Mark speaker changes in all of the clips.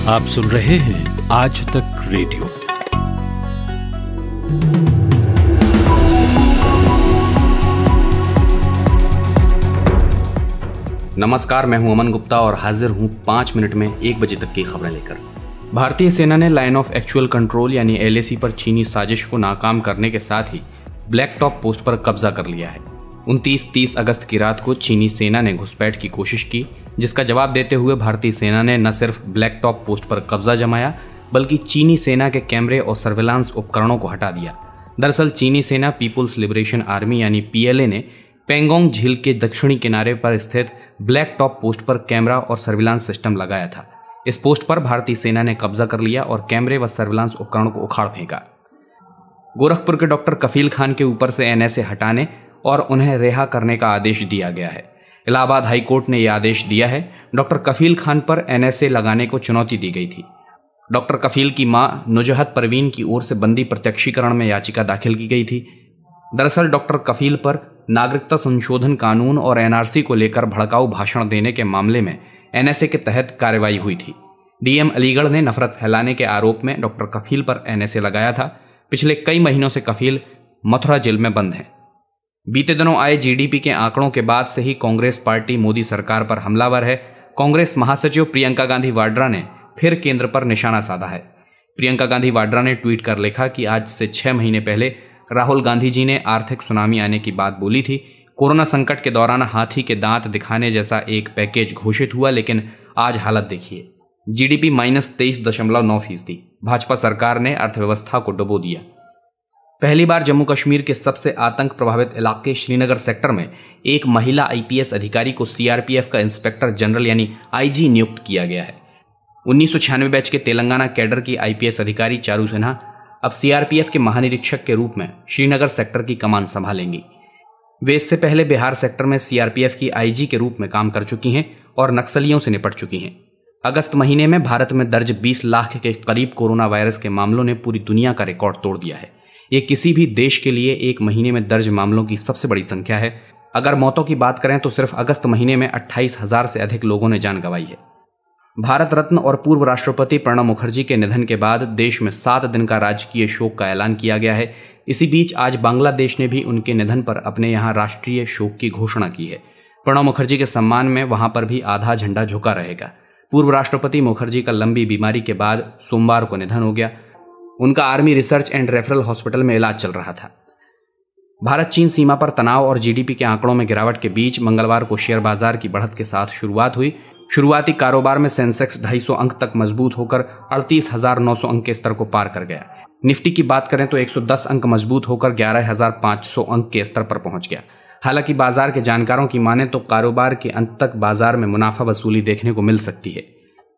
Speaker 1: आप सुन रहे हैं आज तक रेडियो।
Speaker 2: नमस्कार, मैं हूं अमन गुप्ता और हाजिर हूं 5 मिनट में 1 बजे तक की खबरें लेकर। भारतीय सेना ने लाइन ऑफ एक्चुअल कंट्रोल यानी LAC पर चीनी साजिश को नाकाम करने के साथ ही ब्लैक टॉप पोस्ट पर कब्जा कर लिया है। 29-30 अगस्त की रात को चीनी सेना ने घुसपैठ की कोशिश की, जिसका जवाब देते हुए भारतीय सेना ने न सिर्फ ब्लैक टॉप पोस्ट पर कब्जा जमाया बल्कि चीनी सेना के कैमरे और सर्विलांस उपकरणों को हटा दिया। दरअसल चीनी सेना पीपुल्स लिबरेशन आर्मी यानी PLA ने पेंगोंग झील के दक्षिणी किनारे पर स्थित ब्लैक टॉप पोस्ट पर कैमरा और सर्विलांस सिस्टम लगाया था। इस पोस्ट पर भारतीय सेना ने कब्जा कर लिया और कैमरे व सर्विलांस उपकरणों को उखाड़ फेंका। गोरखपुर के डॉक्टर कफील खान के ऊपर से NSA हटाने और उन्हें रिहा करने का आदेश दिया गया है। इलाहाबाद हाई कोर्ट ने यह आदेश दिया है। डॉक्टर कफील खान पर NSA लगाने को चुनौती दी गई थी। डॉक्टर कफील की मां नुजहत परवीन की ओर से बंदी प्रत्यक्षीकरण में याचिका दाखिल की गई थी। दरअसल डॉक्टर कफील पर नागरिकता संशोधन कानून और NRC को लेकर भड़काऊ भाषण देने के मामले में NSA के तहत कार्रवाई हुई थी। DM अलीगढ़ ने नफरत फैलाने के आरोप में डॉक्टर कफील पर NSA लगाया था। पिछले कई महीनों से कफील मथुरा जेल में बंद हैं। बीते दिनों आए GDP के आंकड़ों के बाद से ही कांग्रेस पार्टी मोदी सरकार पर हमलावर है। कांग्रेस महासचिव प्रियंका गांधी वाड्रा ने फिर केंद्र पर निशाना साधा है। प्रियंका गांधी वाड्रा ने ट्वीट कर लिखा कि आज से 6 महीने पहले राहुल गांधी जी ने आर्थिक सुनामी आने की बात बोली थी। कोरोना संकट के दौरान हाथी के दांत दिखाने जैसा एक पैकेज घोषित हुआ, लेकिन आज हालत देखिए। GDP -23.9%। भाजपा सरकार ने अर्थव्यवस्था को डुबो दिया। पहली बार जम्मू कश्मीर के सबसे आतंक प्रभावित इलाके श्रीनगर सेक्टर में एक महिला IPS अधिकारी को CRPF का इंस्पेक्टर जनरल यानी IG नियुक्त किया गया है। 1996 बैच के तेलंगाना कैडर की IPS अधिकारी चारू सिन्हा अब CRPF के महानिरीक्षक के रूप में श्रीनगर सेक्टर की कमान संभालेंगी। वे इससे पहले बिहार सेक्टर में CRPF की IG के रूप में काम कर चुकी हैं और नक्सलियों से निपट चुकी हैं। अगस्त महीने में भारत में दर्ज 20 लाख के करीब कोरोना वायरस के मामलों ने पूरी दुनिया का रिकॉर्ड तोड़ दिया है। ये किसी भी देश के लिए एक महीने में दर्ज मामलों की सबसे बड़ी संख्या है। अगर मौतों की बात करें तो सिर्फ अगस्त महीने में 28,000 से अधिक लोगों ने जान गंवाई है। भारत रत्न और पूर्व राष्ट्रपति प्रणब मुखर्जी के निधन के बाद देश में 7 दिन का राजकीय शोक का ऐलान किया गया है। इसी बीच आज बांग्लादेश ने भी उनके निधन पर अपने यहाँ राष्ट्रीय शोक की घोषणा की है। प्रणब मुखर्जी के सम्मान में वहां पर भी आधा झंडा झुका रहेगा। पूर्व राष्ट्रपति मुखर्जी का लंबी बीमारी के बाद सोमवार को निधन हो गया। उनका army research and referral hospital में इलाज चल रहा था। भारत चीन सीमा पर तनाव और GDP के आंकड़ों में गिरावट के बीच मंगलवार को शेयर बाजार की बढ़त के साथ शुरुआत हुई। शुरुआती कारोबार में सेंसेक्स 250 अंक तक मजबूत होकर 38,900 अंक के स्तर को पार कर गया। निफ्टी की बात करें तो 110 अंक मजबूत होकर 11,500 अंक के स्तर पर पहुंच गया। हालांकि बाजार के जानकारों की माने तो कारोबार के अंत तक बाजार में मुनाफा वसूली देखने को मिल सकती है।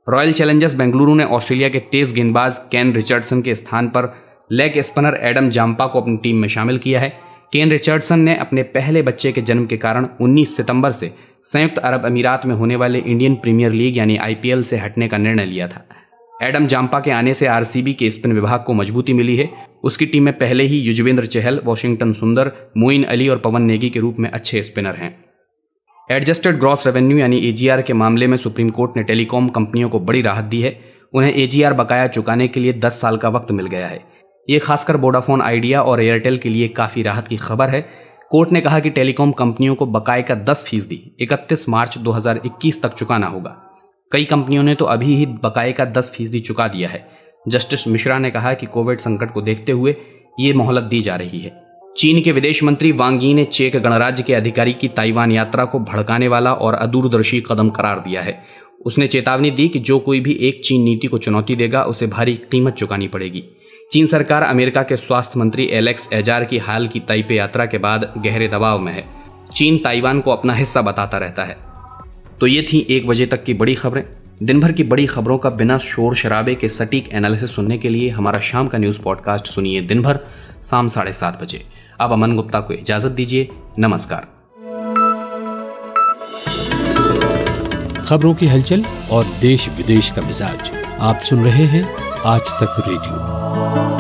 Speaker 2: रॉयल चैलेंजर्स बेंगलुरु ने ऑस्ट्रेलिया के तेज गेंदबाज केन रिचर्डसन के स्थान पर लेग स्पिनर एडम जाम्पा को अपनी टीम में शामिल किया है। केन रिचर्डसन ने अपने पहले बच्चे के जन्म के कारण 19 सितंबर से संयुक्त अरब अमीरात में होने वाले इंडियन प्रीमियर लीग यानी IPL से हटने का निर्णय लिया था। एडम जाम्पा के आने से RCB के स्पिन विभाग को मजबूती मिली है। उसकी टीम में पहले ही युजवेंद्र चहल, वॉशिंगटन सुंदर, मोइन अली और पवन नेगी के रूप में अच्छे स्पिनर हैं। एडजस्टेड ग्रॉस रेवेन्यू यानी AGR के मामले में सुप्रीम कोर्ट ने टेलीकॉम कंपनियों को बड़ी राहत दी है। उन्हें AGR बकाया चुकाने के लिए 10 साल का वक्त मिल गया है। ये खासकर वोडाफोन आइडिया और एयरटेल के लिए काफी राहत की खबर है। कोर्ट ने कहा कि टेलीकॉम कंपनियों को बकाये का 10% 31 मार्च 2021 तक चुकाना होगा। कई कंपनियों ने तो अभी ही बकाये का 10% चुका दिया है। जस्टिस मिश्रा ने कहा कि कोविड संकट को देखते हुए ये मोहलत दी जा रही है। चीन के विदेश मंत्री वांग यी ने चेक गणराज्य के अधिकारी की ताइवान यात्रा को भड़काने वाला और अदूरदर्शी कदम करार दिया है। उसने चेतावनी दी कि जो कोई भी एक चीन नीति को चुनौती देगा उसे भारी कीमत चुकानी पड़ेगी। चीन सरकार अमेरिका के स्वास्थ्य मंत्री एलेक्स एजार की हाल की ताइपे यात्रा के बाद गहरे दबाव में है। चीन ताइवान को अपना हिस्सा बताता रहता है। तो ये थी 1 बजे तक की बड़ी खबरें। दिन भर की बड़ी खबरों का बिना शोर शराबे के सटीक एनालिसिस सुनने के लिए हमारा शाम का न्यूज पॉडकास्ट सुनिए दिन भर शाम 7:30 बजे। अब अमन गुप्ता को इजाजत दीजिए। नमस्कार।
Speaker 1: खबरों की हलचल और देश विदेश का मिजाज आप सुन रहे हैं आज तक रेडियो।